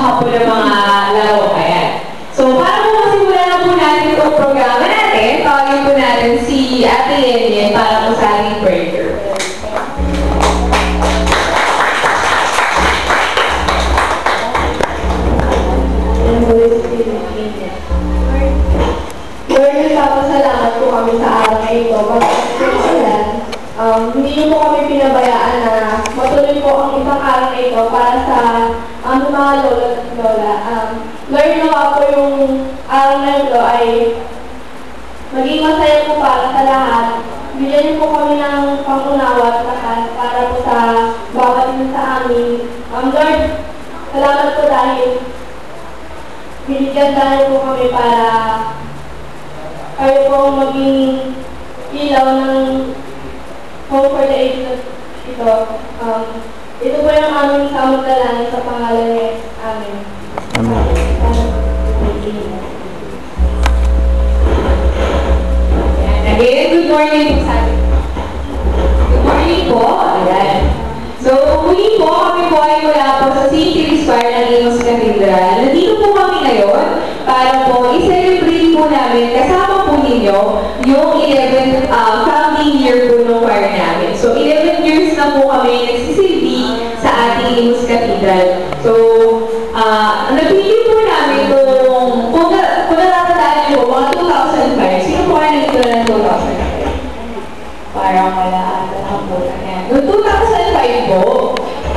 kumuha po ng mga laro. Ayan. So, para po masimulan na po natin itong programa natin, tawagin po natin si Ate Yenyen para po sa ating breaker. Lord, nagpapasalamat po kami sa araw na ito. Hindi niyo po kami pinabayaan na matuloy po ang isang araw na ito para sa aming mga lola at lola. Lord, nawa po yung araw na ito ay maging masaya po para sa lahat. Bigyan niyo po kami ng pangunawa at lakas para po sa bawat isa sa amin. Lord, salamat po dahil binigyan tayo po kami para kayo po maging ilaw ng Hope for the Ages ito. Ito po yung aming samot-dalangin sa pangalan ni Amen. Again, good morning po sa atin. Good morning po. Ayan. So, muli po, kami po ay mula po sa St. Philip's Choir ng Imus Cathedral. Nandito po kami ngayon para po i-celebrate po namin kasama po ninyo yung 11th founding year po ng choir namin. So, 11 years na po kami nagsisilbi sa ating Imus Cathedral. So, napili po namin kung natatandaan nyo po, mga 2005. Sino po kayo nandito na ng 2005? Parang wala ata na po. Noong 2005 po,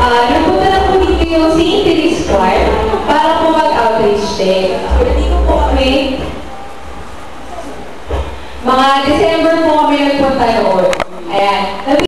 napunta na po dito yung St. Philip's Choir para po mag-outreach din. Dito po kami, mga December po kami nagpunta noon. Ayan.